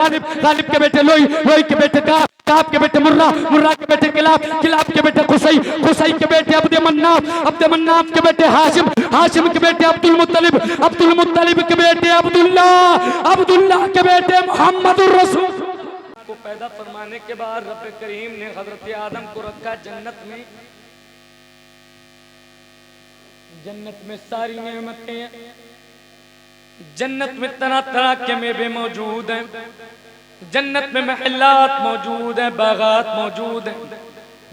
غالب کے بیٹے لوئی، لوئی کے بیٹے کعب کے بیٹے مرہ، مرہ کے بیٹے کلاب، کلاب کے بیٹے قصی، قصی کے بیٹے عبد مناف، عبد مناف کے بیٹے ہاشم، ہاشم کے بیٹے عبد المطلب، عبد المطلب کے بیٹے عبداللہ، عبداللہ کے بیٹے محمد الرسول کو پیدا فرمانے کے بعد رب کریم نے حضرت آدم کو رکھا جنت میں. جنت میں ساری نعمتیں ہیں، جنت میں طرح طرح کے میوے موجود ہیں، جنت میں محلات موجود ہیں، باغات موجود ہیں،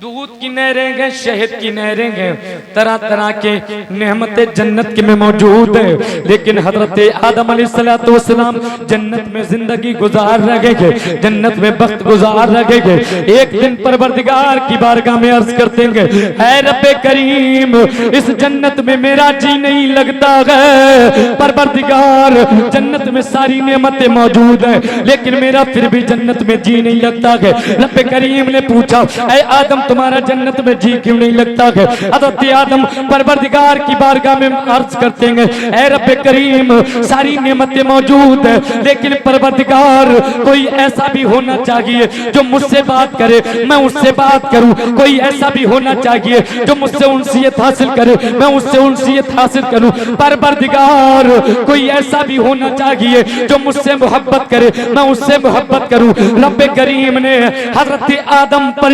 دودھ کی نہریں ہیں، شہد کی نہریں ہیں، طرح طرح کے نعمتیں جنت کے میں موجود ہیں. لیکن حضرت آدم علیہ السلام جنت میں زندگی گزار رہے گے، جنت میں وقت گزار رہے گے. ایک دن پروردگار کی بارگاہ میں عرض کرتے ہیں، اے رب کریم اس جنت میں میرا جی نہیں لگتا ہے. پروردگار جنت میں ساری نعمتیں موجود ہیں لیکن میرا پھر بھی جنت میں جی نہیں لگتا ہے. رب کریم نے پوچھا، اے آدم تمہارا جنت میں جی کیوں نہیں لگتا ہے؟ حضرت آدم پروردگار کی بارگاہ میں عرض کرتے ہیں، اے رب کریم ساری نعمتیں موجود ہیں لیکن پروردگار کوئی ایسا بھی ہونا چاہیے جو مجھ سے بات کرے میں اس سے بات کروں، کوئی ایسا بھی ہونا چاہیے جو مجھ سے انسیت حاصل کرے میں اس سے انسیت حاصل کروں. پروردگار کوئی ایسا بھی ہونا چاہیے جو مجھ سے محبت کرے میں اس سے محبت کروں. رب کریم نے حضرت آدم پر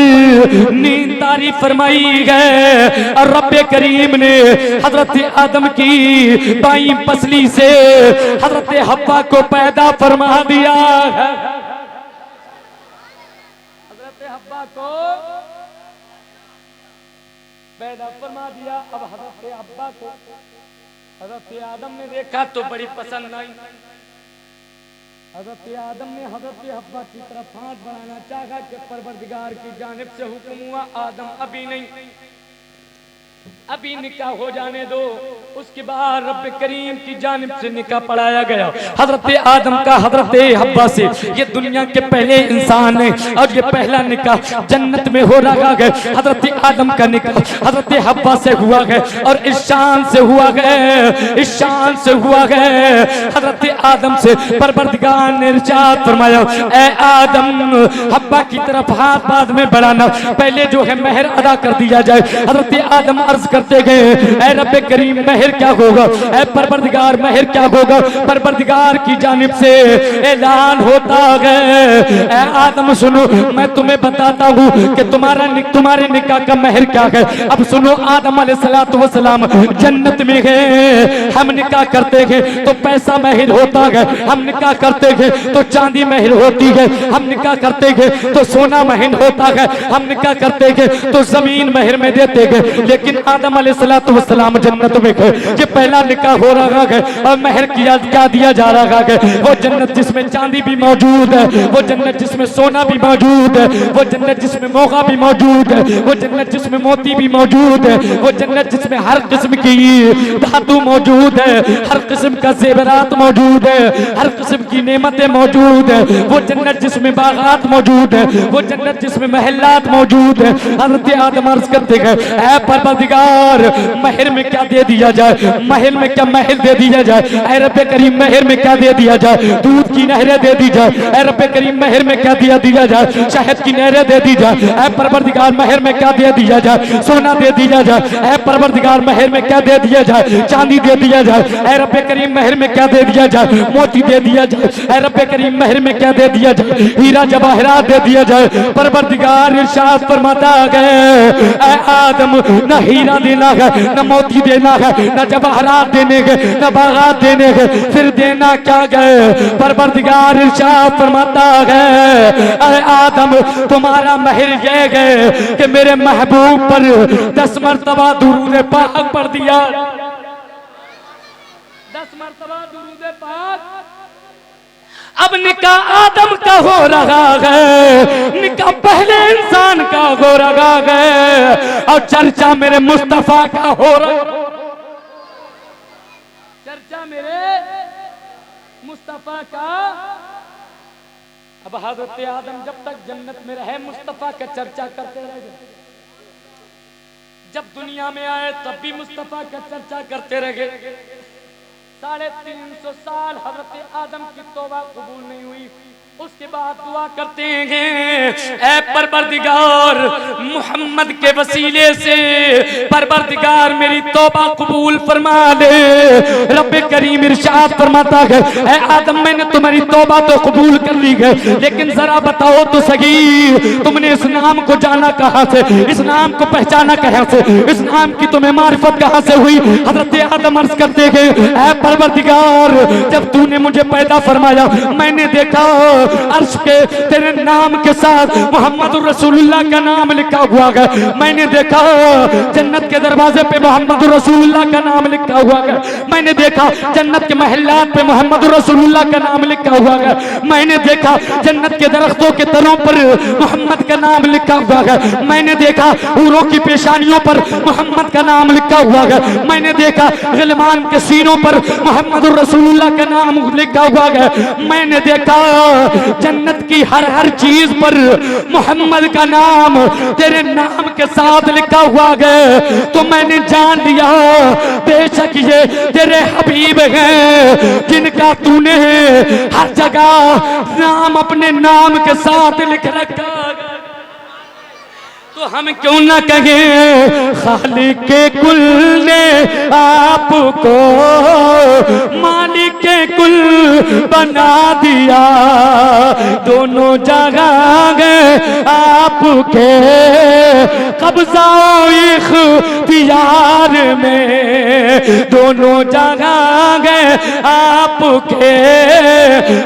نیند طاری فرمائی ہے اور رب کریم نے حضرت آدم کی بائیں پسلی سے حضرت حوا کو پیدا فرما دیا ہے. حضرت حوا کو پیدا فرما دیا. اب حضرت حوا کو حضرت آدم نے دیکھا تو بڑی پسند آئی. حضرت آدم نے حضرت حوا کی طرف ہاتھ بڑھانا چاہا کہ پروردگار کی جانب سے حکم ہوا آدم ابھی نہیں، ابھی نکاح ہو جانے دو. اس کے بعد رب کریم کی جانب سے نکاح پڑھایا گیا. حضرت آدم کا حضرت حوا سے یہ دنیا کے پہلے انسان ہیں اور یہ پہلا نکاح جنت میں ہو رہا ہے. حضرت آدم کا نکاح حضرت حوا سے ہوا ہے اور اس شان سے ہوا ہے، اس شان سے ہوا ہے. حضرت آدم سے پروردگار نے ارشاد فرمایا، اے آدم حوا کی طرف ہاتھ بعد میں بڑھانا، پہلے جو ہے مہر ادا کر دیا جائے. حضرت آدم عرض کرتے گئے، اے رب کریم مہر کیا ہوگا؟ اے پروردگار مہر کیا ہوگا؟ پروردگار کی جانب سے اعلان ہوتا ہے، اے آدم سنو میں تمہیں بتاتا ہوں کہ تمہارے نکاح کا مہر کیا ہے. اب سنو آدم علیہ السلام جنت میں گئے. ہم نکاح کرتے ہیں تو پیسہ مہر ہوتا ہے، ہم نکاح کرتے ہیں تو چاندی مہر ہوتی ہے، ہم نکاح کرتے ہیں تو سونا مہر ہوتا ہے، ہم نکاح کرتے ہیں تو زمین مہر میں دیتے ہیں. لیکن آدم علیہ السلام جنت میں گئے، یہ پہلا نکاح ہو رہا ہے اور مہر کیا دیا جا رہا ہے. وہ جنت جس میں چاندی بھی موجود ہے، وہ جنت جس میں سونا بھی موجود ہے، وہ جنت جس میں موغا بھی موجود ہے، وہ جنت جس میں موتی بھی موجود ہے، وہ جنت جس میں ہر قسم کی دھاتو موجود ہے، ہر قسم کا زیورات موجود ہے، ہر قسم کی نعمتیں موجود ہے، وہ جنت جس میں باغات موجود ہے، وہ جنت جس میں محلات موجود ہے. حضرت آدم عرض کرتے ہیں، اے پروردگار مہر میں کیا دے دیا جائے؟ مہر میں کیا مہر دے دیا جائے؟ اے رب کریم مہر میں کیا دے دیا جائے؟ دودھ کی نہریں دے دی جائے. اے رب کریم مہر میں کیا دیا جائے؟ شہد کی نہریں دے دی جائے. اے پروردگار مہر میں کیا دے دیا جائے؟ سونا دے دیا جائے. اے پروردگار مہر میں کیا دے دیا جائے؟ چاندی دے دیا جائے. اے رب کریم مہر میں کیا دے دیا جائے؟ موتی دے دیا جائے. اے رب کریم مہر میں کیا دے دیا جائے؟ ہیرا جواہرات دے دیا جائے. پروردگار ارشاد فرماتا ہے، اے آدم نہ ہیرا دینا ہے، نہ موتی دینا ہے، نہ جواہرات دینے گے، نہ باغات دینے گے، پھر دینا کیا گئے؟ پروردگار ارشاد فرماتا ہے، اے آدم تمہارا مہر یہ گئے کہ میرے محبوب پر 10 مرتبہ درود پاک پڑھ دیا. 10 مرتبہ درود پاک. اب نکاح آدم کا ہو رہا ہے، نکاح پہلے انسان کا ہو رہا ہے اور چرچا میرے مصطفیٰ کا ہو رہا ہے. چرچا میرے مصطفیٰ کا. اب حضرت آدم جب تک جنت میں رہے مصطفیٰ کا چرچا کرتے رہے، جب دنیا میں آئے تب بھی مصطفیٰ کا چرچا کرتے رہے. 350 سال حضرت آدم کی توبہ قبول نہیں ہوئی. اس کے بعد دعا کرتے ہیں اے پروردگار محمد کے وسیلے سے پروردگار میری توبہ قبول فرما لے. رب کریم ارشاد فرماتا ہے اے آدم میں نے تمہاری توبہ تو قبول کر لی ہے لیکن ذرا بتاؤ تو صحیح تم نے اس نام کو جانا کہاں سے, اس نام کو پہچانا کہاں سے, اس نام کی تمہیں معرفت کہاں سے ہوئی. حضرت آدم عرض کرتے ہیں اے پروردگار جب تو نے مجھے پیدا فرمایا میں نے دیکھا عرش کے تیرے نام کے ساتھ محمد رسول اللہ کا نام لکھا ہوا ہے. میں نے دیکھا جنت کے دروازے پہ محمد رسول اللہ کا نام لکھا ہوا ہے. میں نے دیکھا جنت کے محلات پہ محمد رسول اللہ کا نام لکھا ہوا ہے. میں نے دیکھا جنت کے درختوں کے تنوں پر محمد کا نام لکھا ہوا ہے. میں نے دیکھا حوروں کی پیشانیوں پر محمد کا نام لکھا ہوا ہے. میں نے دیکھا غلمان کے سینوں پر محمد رسول اللہ کا نام لکھا ہوا ہے. میں نے دیکھا جنت کی ہر چیز پر محمد کا نام تیرے نام کے ساتھ لکھا ہوا ہے. تو میں نے جان لیا بے شک یہ تیرے حبیب ہیں جن کا تو نے ہر جگہ نام اپنے نام کے ساتھ لکھ رکھا. تو ہم کیوں نہ کہیں خالق کل نے آپ کو مالک کل بنا دیا. دونوں جگہ آپ کے قبضہ و اختیار میں, دونوں جگہ آپ کے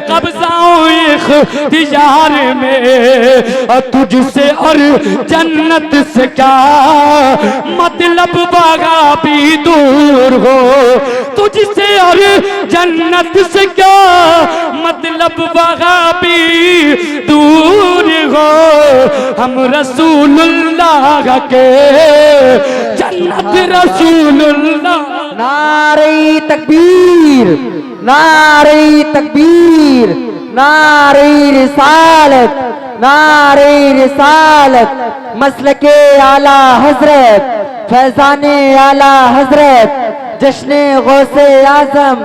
قبضہ و اختیار میں. تجھ سے اور جنت سے کیا مطلب باغا بھی دور ہو, تجھ سے اور جنت سے کیا مطلب باغا بھی دور ہو. ہم رسول اللہ کے جنت رسول اللہ. نعرہ تکبیر, نعرہ تکبیر, نعرہ رسالت, نعرہ رسالت. مسلک اعلی حضرت, فیضان اعلی حضرت, جشن غوث اعظم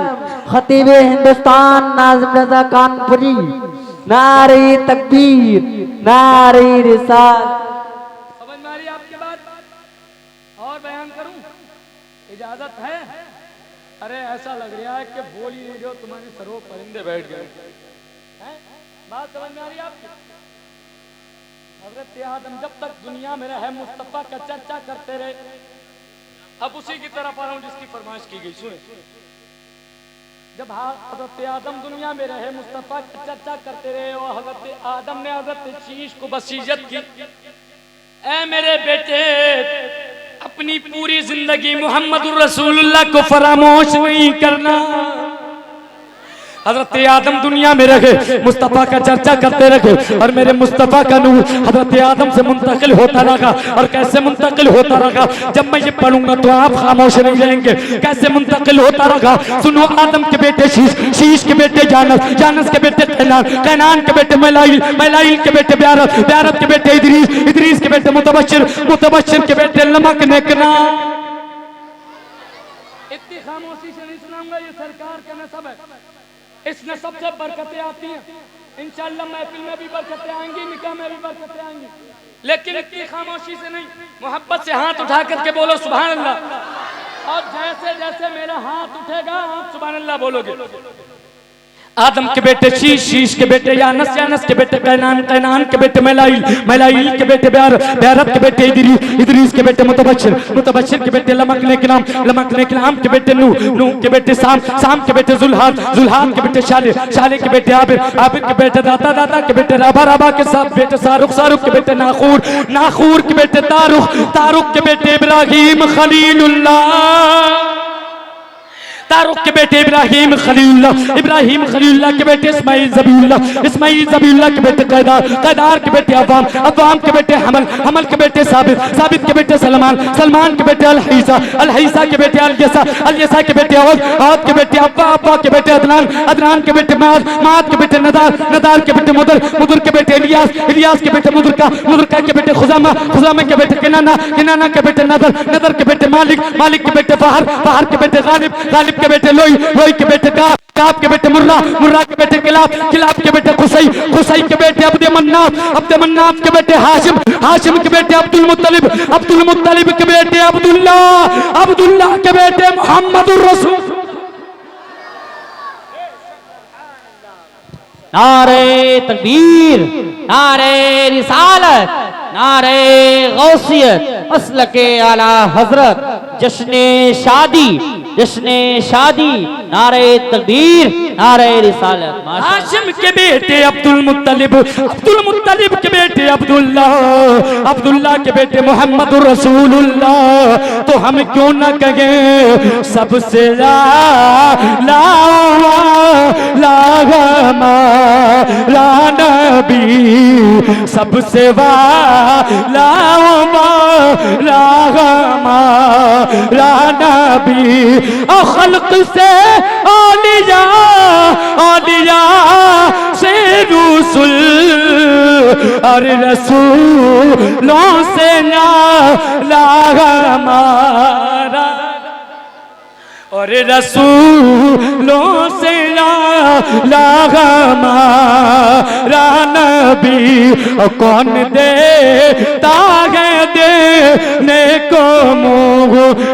خطیب ہندوستان ناظم رضا کانپوری. نعرہ تکبیر, نعرہ رسالت. سمجھ میں آ رہی آپ کی بات اور بیان کروں اجازت ہے؟ ارے ایسا لگ رہا ہے کہ بول ہی نہیں رہے ہو تمہارے سروں پرندے بیٹھ گئے. بات سمجھ میں آ رہی ہے آپ کی؟ حضرت آدم جب تک دنیا میں رہے مصطفیٰ کا چرچا کرتے رہے. اب اسی کی طرف آ رہا ہوں جس کی فرمائش کی گئی. سنیں, جب حضرت آدم دنیا میں رہے مصطفیٰ کا چرچا کرتے رہے اور حضرت آدم نے حضرت شیش کو وصیت کی اے میرے بیٹے اپنی پوری زندگی محمد الرسول اللہ کو فراموش نہیں کرنا. حضرت آدم دنیا میں رہے مصطفیٰ کا چرچا کرتے رہے اور میرے مصطفیٰ کا نور حضرت آدم سے منتقل ہوتا رہا. اور کیسے منتقل ہوتا رہا؟ جب میں یہ پڑھوں گا تو آپ خاموش نہیں رہیں گے. کیسے منتقل ہوتا رہا سنو. آدم کے بیٹے شیش, شیش کے بیٹے جانس, جانس کے بیٹے قینان, قینان کے بیٹے میلائیل, میلائیل کے بیٹے بیارت, بیارت کے بیٹے ادریس, ادریس کے بیٹے متبشر, متبشر کے بیٹے لمک نکنا. اتنی خاموشی سے نہیں سناؤں گا, یہ سرکار کا نسب ہے. اس نسب سے برکتیں آتی ہیں. انشاءاللہ محفل میں بھی برکتیں آئیں گی, نکاح میں بھی برکتیں آئیں گی, لیکن اتنی خاموشی سے نہیں. محبت سے ہاتھ اٹھا کر کے بولو سبحان اللہ. اور جیسے جیسے میرا ہاتھ اٹھے گا آپ سبحان اللہ بولو گے. آدم کے بیٹے شیش, شیش کے بیٹے یانس, یانس کے بیٹے قینان, قینان کے بیٹے میلائیل, میلائیل کے بیٹے بیارت, بیارت کے بیٹے ادریس, ادریس کے بیٹے متبشر, متبشر کے بیٹے لمک نکلام, لمک نکلام کے بیٹے نوح, نوح کے بیٹے سام, سام کے بیٹے زلحان, زلحان کے بیٹے شالح, شالح کے بیٹے عابر, عابر کے بیٹے داتا, داتا کے بیٹے رابا, رابا کے ساتھ بیٹے سارق, سارق کے بیٹے ناخور, ناخور کے بیٹے تارخ, تارخ کے بیٹے ابراہیم خلیل اللہ, تارق کے بیٹے ابراہیم خلیل اللہ, ابراہیم خلیل اللہ کے بیٹے اسماعیل ذبیح اللہ, اسماعیل ذبیح اللہ کے بیٹے قیدار, قیدار کے بیٹے عوام, عوام کے بیٹے حمل, حمل کے بیٹے ثابت, ثابت کے بیٹے سلمان, سلمان کے بیٹے الحیسہ, الحیسہ کے بیٹے الیسا, الیسا کے بیٹے عوض, عوض کے بیٹے ابا, ابا کے بیٹے عدنان, عدنان کے بیٹے معاذ, معاذ کے بیٹے ندار, ندار کے بیٹے مدر, مدر کے بیٹے الیاس, الیاس کے بیٹے مدرکہ, مدرکہ کے بیٹے خزامہ, خزامہ کے بیٹے کنانہ, کنانہ کے بیٹے نظر, نظر کے بیٹے مالک, مالک کے بیٹے فہر, فہر کے بیٹے غالب, غالب کے بیٹے لوئی, لوئی کے بیٹے کا کعب کے بیٹے مرہ، مرہ کے بیٹے کلاب، کلاب کے بیٹے قصی، قصی کے بیٹے عبد مناف، عبد مناف کے بیٹے ہاشم، ہاشم کے بیٹے عبد المطلب، عبد المطلب کے بیٹے عبداللہ، عبداللہ کے بیٹے محمد الرسول۔ نعرہ تکبیر، نعرہ رسالت، نعرہ غوثیت، مسلک اعلی حضرت، جشن شادی، جشن شادی، نعرہ تکبیر، نعرہ رسالت۔ ہاشم کے بیٹے عبد المطلب، عبد المطلب کے بیٹے عبداللہ، عبداللہ کے بیٹے محمد الرسول اللہ۔ تو ہم کیوں نہ کہیں سب سے لا لا لا لا نبی، سب سے لا لا نبی، خلق سے اولیاء، اولیاء سے رسول، اور رسولوں سے لا ہمارا، اور رسولوں سے لا ہمارا نبی۔ کون دیتا ہے دینے کو منہ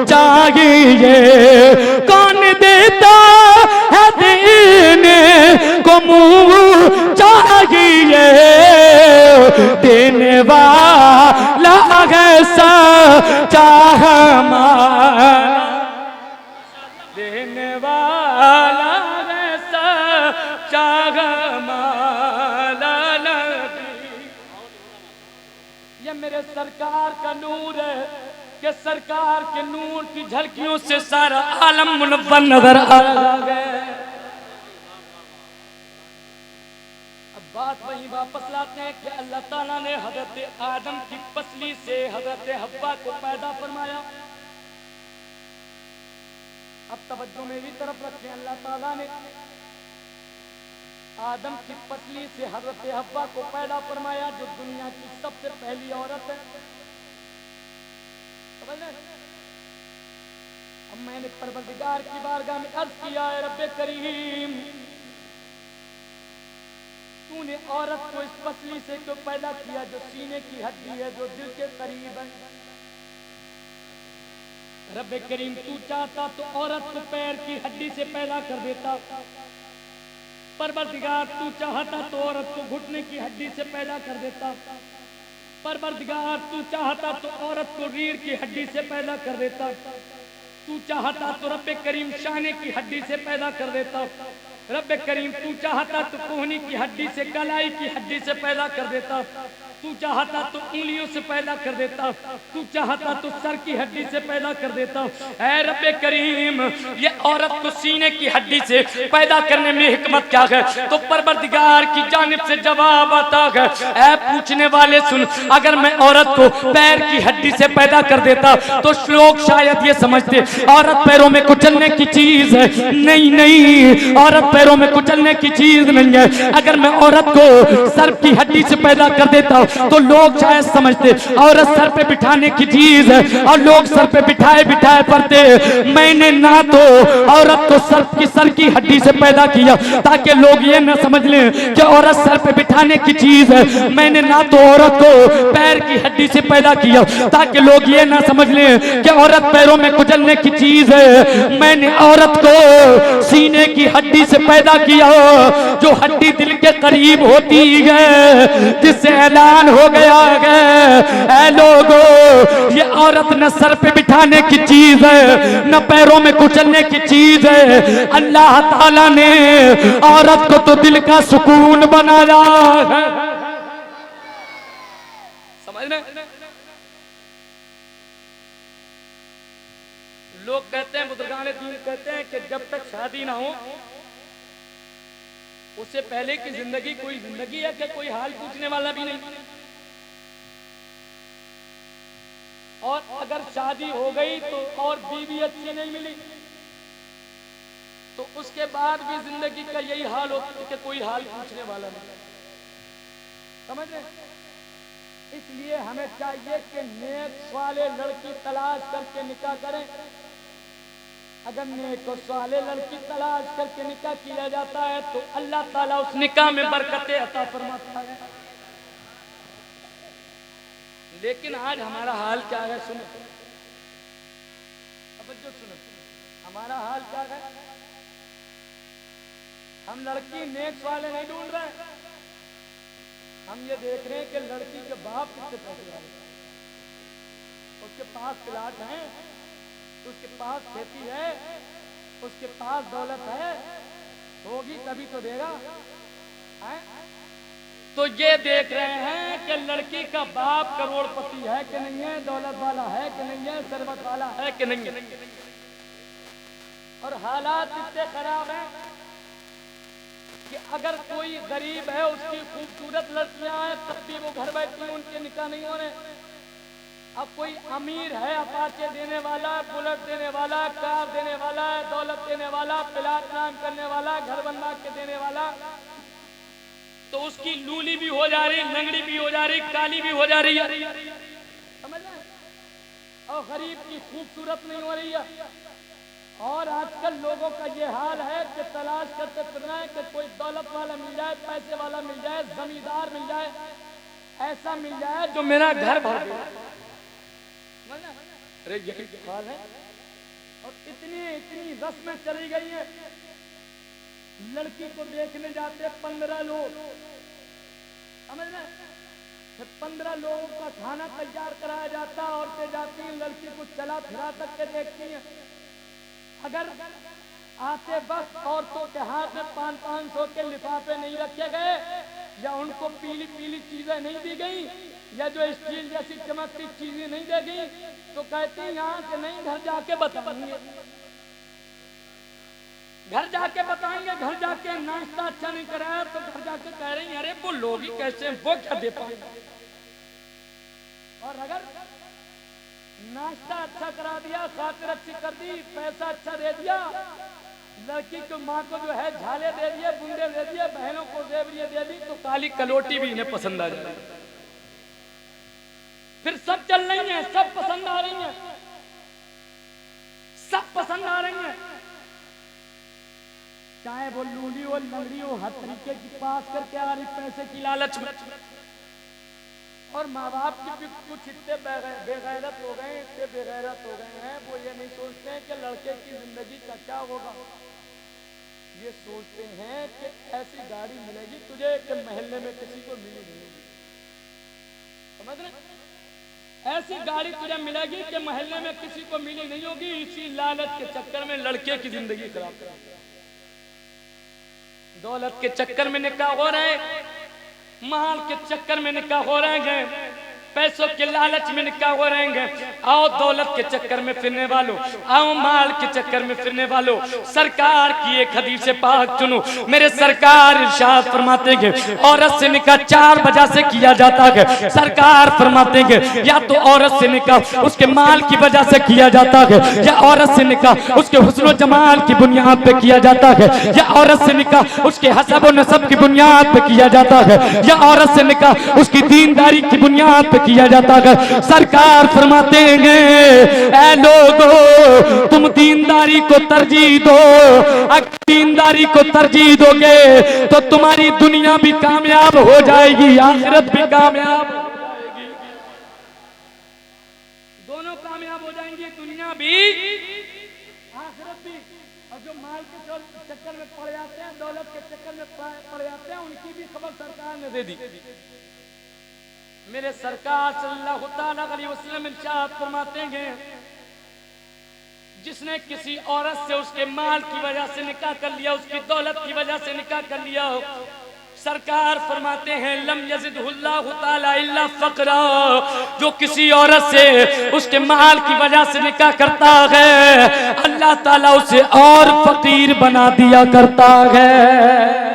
چاہیے، کون دیتا ہے دینے کو منہ چاہیے، دینے والا ہے سچا ہمارا، دینے والا ہے سچا ہمارا نبی۔ یہ میرے سرکار کا نور ہے کہ سرکار کے نور کی جھلکیوں سے سارا عالم منور نظر آ گئے۔ اب بات وہی واپس لاتے ہیں کہ اللہ تعالیٰ نے حضرت آدم کی پسلی سے حضرت حوا کو پیدا فرمایا۔ اب توجہ میری طرف رکھیں، اللہ تعالیٰ نے آدم کی پسلی سے حضرت حوا کو پیدا فرمایا، جو دنیا کی سب سے پہلی عورت ہے۔ اب میں نے پروردگار کی بارگاہ میں عرض کیا ہے، رب کریم تو نے عورت کو اس پسلی سے کیوں پیدا کیا جو سینے کی ہڈی ہے، جو دل کے قریب ہے؟ رب کریم تو چاہتا تو عورت کو پیر کی ہڈی سے پیدا کر دیتا، پروردگار تو چاہتا تو عورت کو گھٹنے کی ہڈی سے پیدا کر دیتا، پروردگار تو چاہتا تو عورت کو ریڑھ کی ہڈی سے پیدا کر دیتا، تو چاہتا تو رب کریم شانے کی ہڈی سے پیدا کر دیتا، رب کریم تو چاہتا تو کوہنی کی ہڈی سے، کلائی کی ہڈی سے پیدا کر دیتا، تو چاہتا تو انگلیوں سے پیدا کر دیتا، تو چاہتا تو سر کی ہڈی سے پیدا کر دیتا۔ اے رب کریم یہ عورت کو سینے کی ہڈی سے پیدا کرنے میں حکمت کیا ہے؟ تو پروردگار کی جانب سے جواب آتا ہے، اے پوچھنے والے سن، اگر میں عورت کو پیر کی ہڈی سے پیدا کر دیتا تو لوگ شاید یہ سمجھتے عورت پیروں میں کچلنے کی چیز ہے۔ نہیں نہیں، عورت پیروں میں کچلنے کی چیز نہیں ہے۔ اگر میں عورت کو سر کی ہڈی سے پیدا کر دیتا تو لوگ شاید سمجھتے عورت سر پہ بٹھانے کی چیز ہے، اور لوگ سر پہ بٹھائے بٹھائے پڑتے۔ میں نے نہ تو عورت کو سر کی ہڈی سے پیدا کیا تاکہ لوگ یہ نہ سمجھ لیں کہ عورت سر پہ بٹھانے کی چیز ہے، میں نے نہ تو عورت کو پیر کی ہڈی سے پیدا کیا تاکہ لوگ یہ نہ سمجھ لیں کہ عورت پیروں میں کچلنے کی چیز ہے، میں نے عورت کو سینے کی ہڈی سے پیدا کیا، جو ہڈی دل کے قریب ہوتی ہے، جس سے اعلان ہو گیا ہے، اے لوگو یہ عورت نہ سر پہ بٹھانے کی چیز ہے نہ پیروں میں کچلنے کی چیز ہے، اللہ تعالیٰ نے عورت کو تو دل کا سکون بنایا ہے۔ سمجھ رہے ہیں؟ لوگ کہتے ہیں، بزرگان دین کہتے ہیں کہ جب تک شادی نہ ہو اس سے پہلے کی زندگی کوئی زندگی ہے کہ کوئی حال پوچھنے والا بھی نہیں، اور اگر شادی ہو گئی تو اور بیوی اچھی نہیں ملی تو اس کے بعد بھی زندگی کا یہی حال ہوتا ہے کہ کوئی حال پوچھنے والا نہیں۔ سمجھ رہے؟ اس لیے ہمیں چاہیے کہ نیک والے لڑکی تلاش کر کے نکاح کریں۔ اگر نیک اور صالح لڑکی تلاش کر کے نکاح کیا جاتا ہے تو اللہ تعالیٰ اس نکاح میں برکتیں عطا فرماتا ہے. لیکن آج ہمارا حال کیا ہے؟ سنو توجہ سنو، ہمارا حال کیا ہے؟ ہم لڑکی نیک والے نہیں ڈھونڈ رہے ہیں، ہم یہ دیکھ رہے ہیں کہ لڑکی کے باپ کتنے پیسے والے ہیں. اس کے پاس پلاٹ ہیں، اس کے پاس کھیتی ہے، اس کے پاس دولت ہے، ہوگی تبھی تو دے گا. تو یہ دیکھ رہے ہیں کہ لڑکی کا باپ کروڑ پتی ہے کہ نہیں ہے، دولت والا ہے کہ نہیں ہے، ثروت والا ہے کہ نہیں ہے. اور حالات اتنے خراب ہیں کہ اگر کوئی غریب ہے، اس کی خوبصورت لڑکیاں ہیں، تب بھی وہ گھر بیٹھی ہیں، ان کے نکاح نہیں ہو رہے. اب کوئی امیر ہے، اپاچے دینے والا، بلٹ دینے والا، کار دینے والا، دولت دینے والا، پلاٹ نام کرنے والا، گھر بنوا کے دینے والا، تو اس کی لولی بھی ہو جا رہی، لنگڑی بھی ہو جا رہی، کالی بھی ہو جا رہی ہے، سمجھ رہے ہیں؟ اور غریب کی خوبصورت نہیں ہو رہی ہے. اور آج کل لوگوں کا یہ حال ہے کہ تلاش کرتے پھر رہے ہیں کہ کوئی دولت والا مل جائے، پیسے والا مل جائے، زمیندار مل جائے، ایسا مل جائے جو میرا گھر بھر دے. ارے یہی حال ہے. اور اتنی رسمیں چلی گئی ہیں، لڑکی کو دیکھنے جاتے 15 لوگ، سمجھ رہے ہیں؟ 15 لوگوں کا کھانا تیار کرایا جاتا، عورتیں جاتی ہیں، لڑکی کو چلا پھرا تک کے دیکھتی ہیں. اگر آتے وقت عورتوں کے ہاتھ میں 500 کے لفافے نہیں رکھے گئے، یا ان کو پیلی پیلی چیزیں نہیں دی گئی، یا جو اسٹیل جیسی چمکتی چیزیں نہیں دے گئی، تو کہتی ہیں یہاں سے نہیں، گھر جا کے بتائیں گے، گھر جا کے بتائیں گے. گھر جا کے ناشتہ اچھا نہیں کرایا تو گھر جا کے کہہ رہی ہیں ارے وہ لوگ ہی کیسے ہیں، وہ کیا دے پائیں گے. اور اگر ناشتہ اچھا کرا دیا، خاطر اچھی کر دی، پیسہ اچھا دے دیا، لڑکی کو ماں کو جو ہے جھالے دے دیے، بندے دے دیے، بہنوں کو زیوریے دے دی، تو کالی کلوٹی بھی انہیں پسند آ جائے. پھر سب چل رہی ہیں، سب پسند آ رہی ہیں، سب پسند آ رہی ہیں، چاہے وہ لولی ہو، لنگڑی ہو، ہر طریقے کی پاس کر کے آ رہی پیسے کی لالچ میں. اور ماں باپ کی بھی کچھ اتنے بے غیرت ہو گئے، اتنے بے غیرت ہو گئے ہیں، وہ یہ نہیں سوچتے ہیں کہ لڑکے کی زندگی کا کیا ہوگا. یہ سوچتے ہیں کہ ایسی گاڑی ملے گی تجھے کہ محلے میں کسی کو ملی نہیں ہوگی. سمجھ رہے؟ ایسی گاڑی تجھے ملے گی کہ محلے میں کسی کو ملی نہیں ہوگی. اسی لالچ کے چکر میں لڑکے کی زندگی خراب کر دیا. دولت کے چکر میں نکاح ہو رہے ہیں، مال کے چکر میں نکاح ہو رہے ہیں، پیسوں کے لالچ میں نکاح ہو رہے ہیں. آؤ دولت کے چکر میں پھرنے والوں، آؤ مال کے چکر میں پھرنے والوں، سرکار کی ایک حدیث پاک سنو. میرے سرکار ارشاد فرماتے ہیں عورت سے نکاح 4 وجہ سے کیا جاتا ہے. سرکار فرماتے ہیں یا تو عورت سے نکاح اس کے مال کی وجہ سے کیا جاتا ہے، یا عورت سے نکاح اس کے حسن و جمال کی بنیاد پہ کیا جاتا ہے، یا عورت سے نکاح اس کے حسب و نسب کی بنیاد پہ کیا جاتا ہے، یا عورت سے نکاح اس کی دینداری کی بنیاد پہ کیا جاتا ہے. سرکار فرماتے ہیں اے لوگو تم دینداری کو ترجیح دو. اگر دینداری کو ترجیح دو گے تو تمہاری دنیا بھی کامیاب ہو جائے گی، آخرت بھی کامیاب ہو جائے گی. دونوں کامیاب ہو جائیں گی، دنیا بھی آخرت بھی. اور جو مال کے چکر میں پڑ جاتے ہیں، دولت کے چکر میں پڑ جاتے ہیں، ان کی بھی خبر سرکار نے دے دی. میرے سرکار صلی اللہ تعالیٰ علیہ وسلم ارشاد فرماتے ہیں جس نے کسی عورت سے اس کے مال کی وجہ سے نکاح کر لیا، اس کی دولت کی وجہ سے نکاح کر لیا ہو، سرکار فرماتے ہیں لم یزدہ اللہ تعالیٰ الا فقرا. جو کسی عورت سے اس کے مال کی وجہ سے نکاح کرتا ہے، اللہ تعالیٰ اسے اور فقیر بنا دیا کرتا ہے.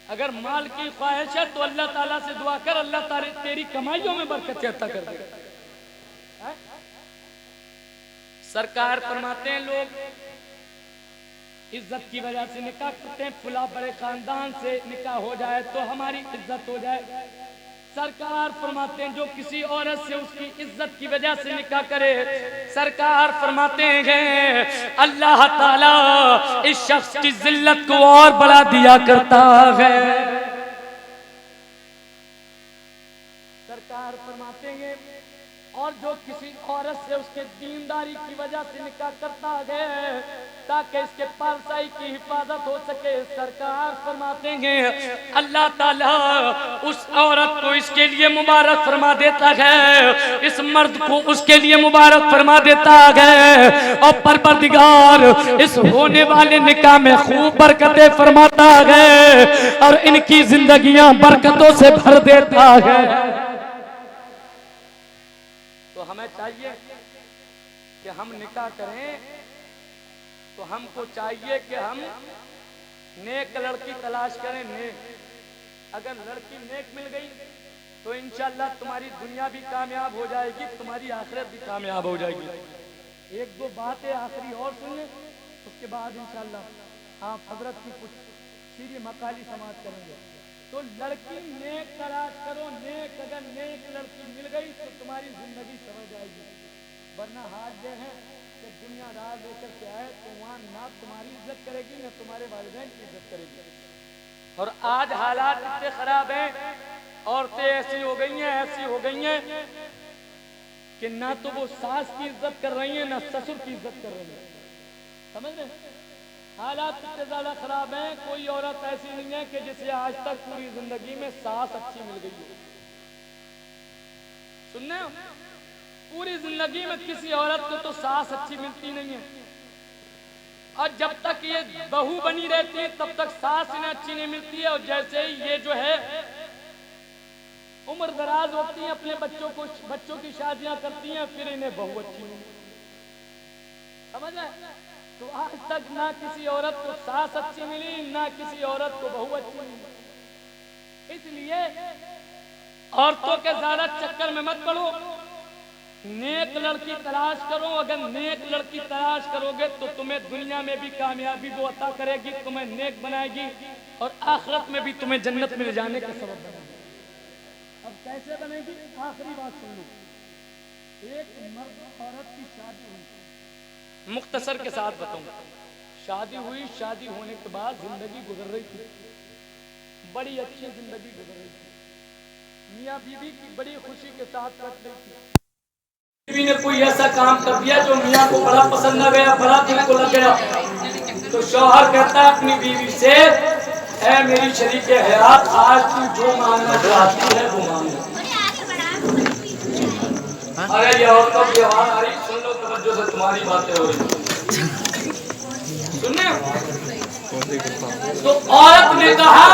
اگر مال کی خواہش ہے تو اللہ تعالیٰ سے دعا کر، اللہ تعالیٰ تیری کمائیوں میں برکت عطا کر دے گا. سرکار فرماتے ہیں لوگ عزت کی وجہ سے نکاح کرتے ہیں، فلاں بڑے خاندان سے نکاح ہو جائے تو ہماری عزت ہو جائے. سرکار فرماتے ہیں جو کسی عورت سے اس کی عزت کی وجہ سے نکاح کرے، سرکار فرماتے ہیں اللہ تعالی اس شخص کی ذلت کو اور بڑھا دیا کرتا ہے۔ سرکار فرماتے ہیں اور جو کسی عورت سے اس کے دینداری کی وجہ سے نکاح کرتا ہے تاکہ اس کے پارسائی کی حفاظت ہو سکے، سرکار فرماتے ہیں اللہ تعالیٰ اس عورت کو اس کے لیے مبارک فرما دیتا ہے، اس مرد کو اس کے لیے مبارک فرما دیتا ہے، اور پروردگار اس ہونے والے نکاح میں خوب برکتیں فرماتا ہے اور ان کی زندگیاں برکتوں سے بھر دیتا ہے۔ تو ہمیں چاہیے کہ ہم نکاح کریں تو ہم کو چاہیے کہ ہم نیک لڑکی تلاش کریں۔ نیک اگر لڑکی نیک مل گئی تو انشاءاللہ تمہاری دنیا بھی کامیاب ہو جائے گی، تمہاری آخرت بھی کامیاب ہو جائے گی۔ ایک دو باتیں آخری اور سنیں، اس کے بعد انشاءاللہ آپ حضرت کی کچھ سیری مقالی سماعت کریں گے۔ تو لڑکی نیک تلاش کرو، نیک اگر نیک لڑکی مل گئی تو تمہاری زندگی سمجھ جائے گی، ورنہ حال یہ ہے کہ دنیا راہ لے کر کے آئے تو وہاں نہ تمہاری عزت کرے گی نہ تمہارے والدین کی عزت کرے گی۔ اور آج حالات اتنے خراب ہیں، عورتیں ایسی ہو گئی ہیں کہ نہ تو وہ ساس کی عزت کر رہی ہیں نہ سسر کی عزت کر رہی ہیں، سمجھ رہے ہیں؟ حالات اتنے زیادہ خراب ہیں، کوئی عورت ایسی نہیں ہے کہ جسے آج تک پوری زندگی میں ساس اچھی مل گئی ہو۔ سننے ہو؟ پوری زندگی میں کسی عورت کو تو ساس اچھی ملتی نہیں ہے، اور جب تک یہ بہو بنی رہتی ہے تب تک ساس انہیں اچھی نہیں ملتی ہے، اور جیسے ہی یہ جو ہے عمر دراز ہوتی ہیں، اپنے بچوں کی شادیاں کرتی ہیں، پھر انہیں بہو اچھی نہیں ملتی، سمجھ رہے؟ تو آج تک نہ کسی عورت کو ساس اچھی ملی نہ کسی عورت کو بہو اچھی ملی۔ اس لیے عورتوں کے زیادہ چکر میں مت پڑو، نیک لڑکی تلاش کرو۔ اگر نیک لڑکی تلاش کرو گے تو تمہیں دنیا میں بھی کامیابی وہ عطا کرے گی، تمہیں نیک بنائے گی، اور آخرت میں بھی تمہیں جنت میں لے جانے کا سبب بنے گی۔ اب کیسے بنے گی؟ آخری بات سن لو۔ ایک مرد عورت کی شادی ہوئی، مختصر کے ساتھ بتاؤں، شادی ہوئی، شادی ہونے کے بعد زندگی گزر رہی تھی، بڑی اچھی زندگی گزر رہی تھی، میاں بیوی کی بڑی خوشی کے ساتھ کٹ رہی تھی۔ بیوی نے کوئی ایسا کام کر دیا جو میاں کو بڑا پسند نہ گیا، بڑا دل کو لگ گیا، تو شوہر کہتا ہے اپنی بیوی سے، اے میری شریک حیات، آج تو جو مانگنا چاہتی ہے وہ مانگنا۔ ارے یہ عورتوں کی آواز آ رہی، سن لو توجہ سے، تمہاری باتیں ہو رہی سننے۔ تو عورت نے کہا،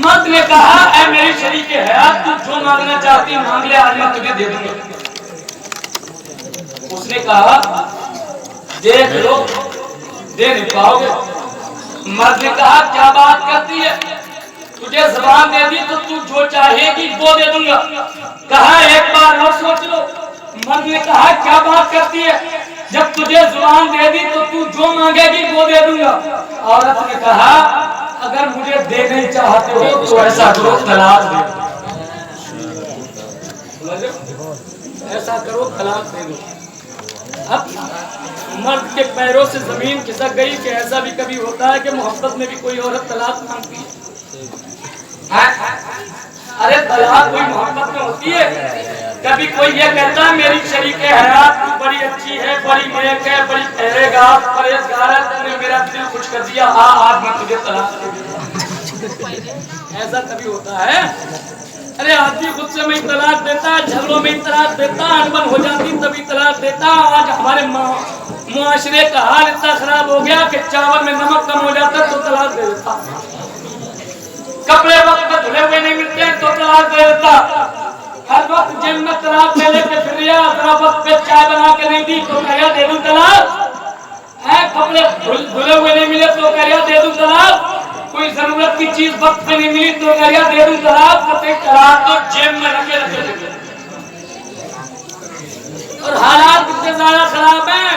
مرد نے کہا، اے میری شریک حیات، تو جو مانگنا چاہتی ہے مانگ لے، آج میں تجھے دے دوں گا۔ اس نے کہا دیکھ لو دے نہیں پاؤ گے۔ مرد نے کہا کیا بات کرتی ہے، تجھے زبان دے دی تو تو جو چاہے گی وہ دے دوں گا۔ کہا ایک بار اور سوچ لو۔ مرد نے کہا کیا بات کرتی ہے، جب تجھے زبان دے دی تو تو جو مانگے گی وہ دے دوں گا۔ عورت نے کہا اگر مجھے دے نہیں چاہتے ہو تو ایسا کرو طلاق دے دو، ایسا کرو طلاق دے دو۔ اب مرد کے پیروں سے زمین کھسک گئی کہ ایسا بھی کبھی ہوتا ہے کہ محبت میں بھی کوئی عورت طلاق مانگتی ہے؟ ارے طلاق کوئی محبت میں ہوتی ہے؟ کبھی کوئی یہ کہتا ہے میری شریک حیات تو بڑی اچھی ہے، بڑی نیک ہے، بڑی پرہیزگار ہے، تم نے میرا دل خوش کر دیا، آج میں تجھے طلاق دے دوں۔ ایسا کبھی ہوتا ہے؟ ارے آدمی خود سے میں طلاق دیتا ہے، جھگڑوں میں طلاق دیتا، انبن ہو جاتی تبھی طلاق دیتا۔ آج ہمارے معاشرے کا حال اتنا خراب ہو گیا کہ چاول میں نمک کم ہو جاتا تو طلاق دے دیتا، کپڑے وقت میں دھلے ہوئے نہیں ملتے تو طلاق دے دیتا، ہر وقت جن میں طلاق لے لے کے پھر رہا، ذرا وقت پہ چائے بنا کے نہیں دی تو کہہ دے دوں طلاق، کپڑے دھلے ہوئے نہیں ملے تو کہہ دے دوں طلاق، کوئی ضرورت کی چیز وقت میں نہیں ملی تو کہہ دے دوں طلاق۔ طلاق تو جیب میں رکھے رکھے، اور حالات اتنے زیادہ خراب ہیں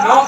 9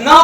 9